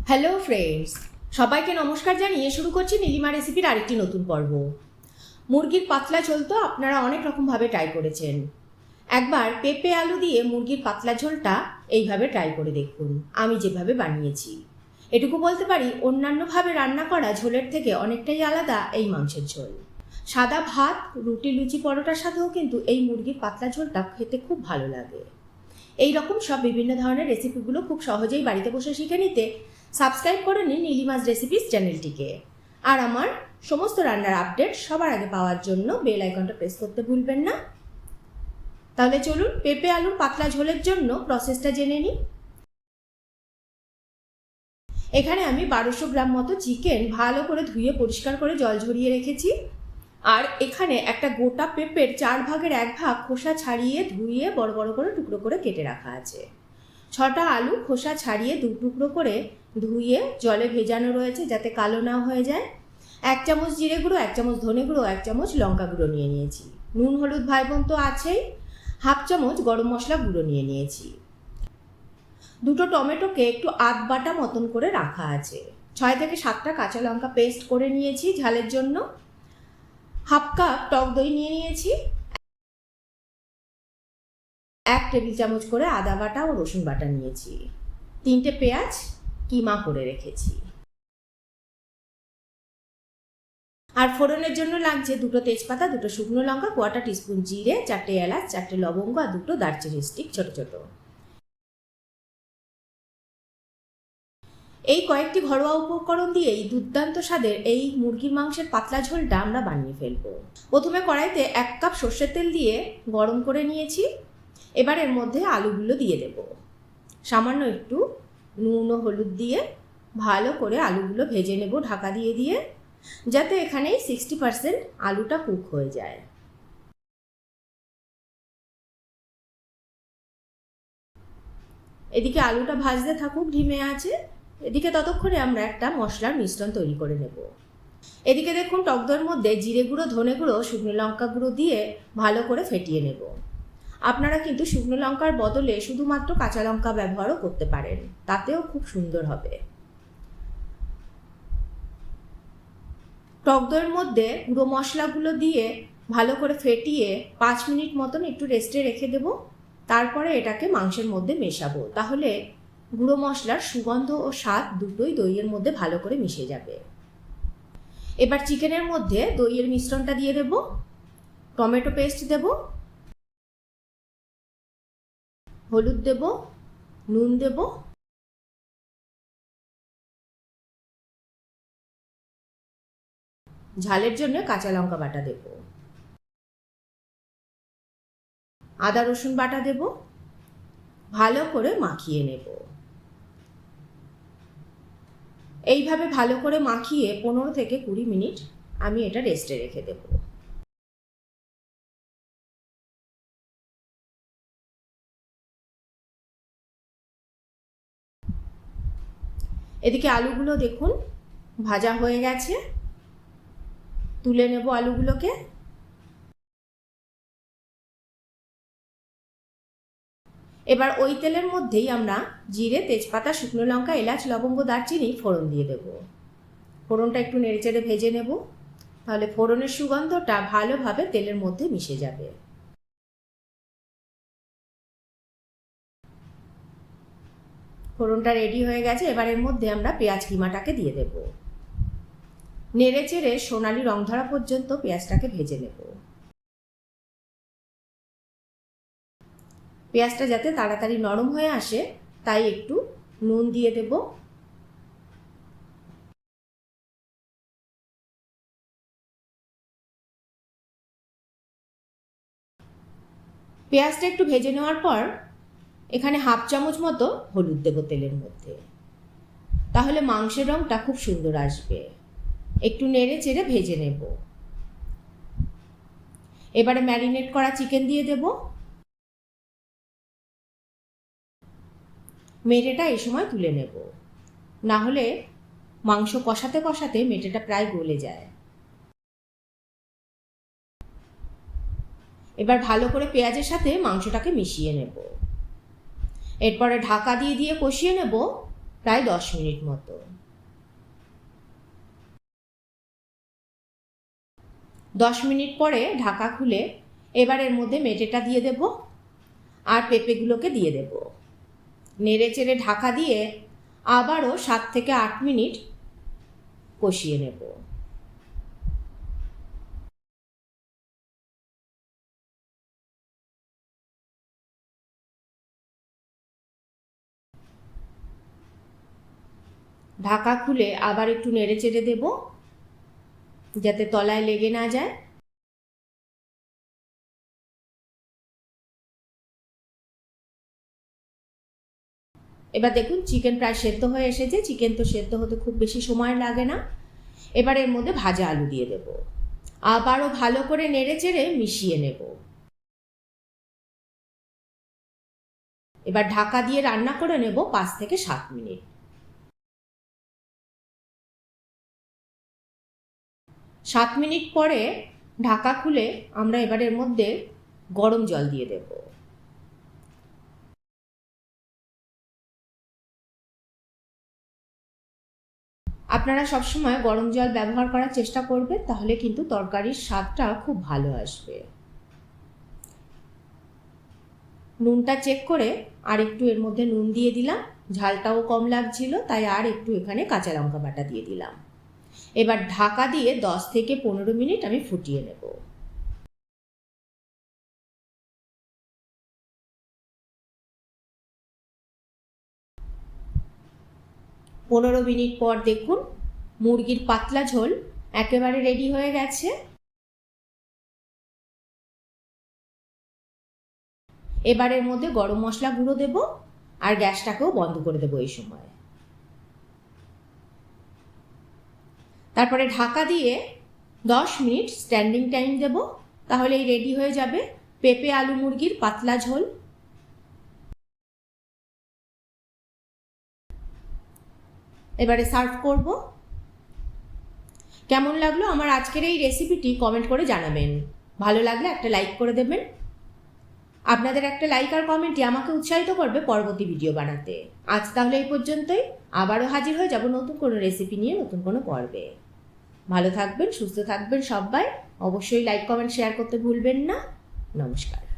Hello friends, সবাইকে নমস্কার জানিয়ে শুরু করছি নীলিমা রেসিপির আরেকটি নতুন পর্ব। মুরগির পাতলা ঝোল তো আপনারা অনেক রকমভাবে ট্রাই করেছেন। একবার পেঁপে আলু দিয়ে মুরগির পাতলা ঝোলটা এইভাবে ট্রাই করে দেখুন, আমি যেভাবে বানিয়েছি। এটুকু বলতে পারি, অন্যান্যভাবে রান্না করা ঝোলের থেকে অনেকটাই আলাদা এই মাংসের ঝোল। সাদা ভাত, রুটি, লুচি, পরোটার সাথেও কিন্তু এই মুরগির পাতলা ঝোলটা খেতে খুব ভালো লাগে। এই রকম সব বিভিন্ন ধরনের রেসিপিগুলো খুব সহজেই বাড়িতে বসে শিখে নিতে সাবস্ক্রাইব করে নিন নীলিমাস রেসিপিস চ্যানেলটিকে। আর আমার সমস্ত রান্নার আপডেট সবার আগে পাওয়ার জন্য বেল আইকনটা প্রেস করতে ভুলবেন না। তাহলে চলুন পেঁপে আলুর পাতলা ঝোলের জন্য প্রসেসটা জেনে নিই। এখানে আমি 1200 গ্রাম মতো চিকেন ভালো করে ধুয়ে পরিষ্কার করে জল ঝরিয়ে রেখেছি। আর এখানে একটা গোটা পেঁপের 4 ভাগের 1 ভাগ খোসা ছাড়িয়ে ধুয়ে বড় বড় করে টুকরো করে কেটে রাখা আছে। 6টা আলু খোসা ছাড়িয়ে 2 টুকরো করে ধুয়ে জলে ভেজানো রয়েছে যাতে কালো না হয়ে যায়। 1 চামচ জিরে গুঁড়ো, 1 চামচ ধনে গুঁড়ো, 1 চামচ লঙ্কা গুঁড়ো নিয়ে নিয়েছি। নুন হলুদ ভাইবোন তো আছেই। 1/2 চামচ গরম মশলা গুঁড়ো নিয়ে নিয়েছি। 2টো টমেটোকে একটু আধ বাটা মতন করে রাখা আছে। 6 থেকে 7টা কাঁচা লঙ্কা পেস্ট করে নিয়েছি ঝালের জন্য। 1/2 কাপ টক দই নিয়ে নিয়েছি। 1 টেবিল চামচ করে আদা বাটা ও রসুন বাটা নিয়েছি। 3টে পেঁয়াজ কিমা করে রেখেছি। আর ফোড়নের জন্য লাগছে 2টো তেজপাতা, 2টো শুকনো লঙ্কা, 1/4 টিস্পুন জিরে, 4টে এলাচ, 4টে লবঙ্গ আর 2টো দারচিনি স্টিক ছোট ছোট। এই কয়েকটি ঘরোয়া উপকরণ দিয়েই দুর্দান্ত স্বাদের এই মুরগির মাংসের পাতলা ঝোলটা আমরা বানিয়ে ফেলবো। প্রথমে কড়াইতে 1 কাপ সর্ষের তেল দিয়ে গরম করে নিয়েছি। এবার এর মধ্যে আলুগুলো দিয়ে দেব। সামান্য একটু নুন ও হলুদ দিয়ে ভালো করে আলুগুলো ভেজে নেব ঢাকা দিয়ে দিয়ে, যাতে এখানে 60% আলুটা কুক হয়ে যায়। এদিকে আলুটা ভাজতে থাকুক ধিমে আছে, এদিকে ততক্ষণে আমরা একটা মশলার মিশ্রণ তৈরি করে নেব। এদিকে দেখুন টক দইয়ের মধ্যে জিরে গুঁড়ো, ধনে গুঁড়ো, শুকনো লঙ্কা গুঁড়ো দিয়ে ভালো করে ফেটিয়ে নেব। আপনারা কিন্তু শুকনো লঙ্কার বদলে শুধুমাত্র কাঁচা লঙ্কা ব্যবহারও করতে পারেন, তাতেও খুব সুন্দর হবে। টক দইয়ের মধ্যে গুঁড়ো মশলাগুলো দিয়ে ভালো করে ফেটিয়ে 5 মিনিট মতন একটু রেস্টে রেখে দেব। তারপরে এটাকে মাংসের মধ্যে মেশাবো, তাহলে গুঁড়ো মশলার সুগন্ধ ও স্বাদ দুটোই দইয়ের মধ্যে ভালো করে মিশে যাবে। এবার চিকেনের মধ্যে দইয়ের মিশ্রণটা দিয়ে দেব, টমেটো পেস্ট দেব, হলুদ দেব, নুন দেব, ঝালের জন্য কাঁচা লঙ্কা বাটা দেব, আদা রসুন বাটা দেব, ভালো করে মাখিয়ে নেব। এইভাবে ভালো করে মাখিয়ে 15 থেকে 20 মিনিট আমি এটা রেস্টে রেখে দেব। এদিকে আলুগুলো দেখুন ভাজা হয়ে গেছে, তুলে নেব আলুগুলোকে। এবার ওই তেলের মধ্যেই আমরা জিরে, তেজপাতা, শুকনো লঙ্কা, এলাচ, লবঙ্গ, দারচিনি ফোড়ন দিয়ে দেব। ফোড়নটা একটু নেড়েচেড়ে ভেজে নেব, তাহলে ফোড়নের সুগন্ধটা ভালোভাবে তেলের মধ্যে মিশে যাবে। ফোড়নটা রেডি হয়ে গেছে, এবার এর মধ্যে আমরা পেঁয়াজ কিমাটাকে দিয়ে দেব। নেড়েচেড়ে সোনালি রং ধরা পর্যন্ত পেঁয়াজটাকে ভেজে নেব। পেঁয়াজটা যাতে তাড়াতাড়ি নরম হয়ে আসে তাই একটু নুন দিয়ে দেব। পেঁয়াজটা একটু ভেজে নেওয়ার পর এখানে 1/2 চামচ মতো হলুদ দেব তেলের মধ্যে, তাহলে মাংসের রংটা খুব সুন্দর আসবে। একটু নেড়ে চেড়ে ভেজে নেব। এবারে ম্যারিনেট করা চিকেন দিয়ে দেব। মেটেটা এই সময় তুলে নেব, না হলে মাংস কষাতে কষাতে মেটেটা প্রায় গলে যায়। এবার ভালো করে পেঁয়াজের সাথে মাংসটাকে মিশিয়ে নেব। এরপরে ঢাকা দিয়ে দিয়ে কষিয়ে নেব প্রায় 10 মিনিট মতো। 10 মিনিট পরে ঢাকা খুলে এবার এর মধ্যে মেটেটা দিয়ে দেব আর পেঁপেগুলোকে দিয়ে দেব। নেড়ে চেড়ে ঢাকা দিয়ে আবারও 7 থেকে 8 মিনিট কষিয়ে নেব। ঢাকা খুলে আবার একটু নেড়ে চেড়ে দেব যাতে তলায় লেগে না যায়। এবার দেখুন চিকেন প্রায় সেদ্ধ হয়ে এসেছে। চিকেন তো সেদ্ধ হতে খুব বেশি সময় লাগে না। এবার এর মধ্যে ভাজা আলু দিয়ে দেব, আবারও ভালো করে নেড়ে চেড়ে মিশিয়ে নেব। এবার ঢাকা দিয়ে রান্না করে নেব 5 থেকে 7 মিনিট। 7 মিনিট পরে ঢাকা খুলে আমরা এবার এর মধ্যে গরম জল দিয়ে দেব। আপনারা সবসময় গরম জল ব্যবহার করার চেষ্টা করবেন, তাহলে কিন্তু তরকারির স্বাদটা খুব ভালো আসবে। নুনটা চেক করে আর একটু এর মধ্যে নুন দিয়ে দিলাম। ঝালটাও কম লাগছিল, তাই আর একটু এখানে কাঁচা লঙ্কা বাটা দিয়ে দিলাম। এবার ঢাকা দিয়ে 10 থেকে 15 মিনিট আমি ফুটিয়ে নেব। 15 মিনিট পর দেখুন মুরগির পাতলা ঝোল একেবারে রেডি হয়ে গেছে। এবারের মধ্যে গরম মশলা গুঁড়ো দেব আর গ্যাসটাকেও বন্ধ করে দেবো এই সময়। তারপরে ঢাকা দিয়ে 10 মিনিট স্ট্যান্ডিং টাইম দেব, তাহলে এই রেডি হয়ে যাবে পেঁপে আলু মুরগির পাতলা ঝোল। এবারে সার্ভ করব। কেমন লাগলো আমার আজকের এই রেসিপিটি কমেন্ট করে জানাবেন। ভালো লাগলে একটা লাইক করে দেবেন। আপনাদের একটা লাইক আর কমেন্টই আমাকে উৎসাহিত করবে পরবর্তী ভিডিও বানাতে। আজ তাহলে এই পর্যন্তই। আবারও হাজির হয়ে যাব নতুন কোনো রেসিপি নিয়ে, নতুন কোনো পর্বে। ভালো থাকবেন, সুস্থ থাকবেন সবাই। অবশ্যই লাইক কমেন্ট শেয়ার করতে ভুলবেন না। নমস্কার।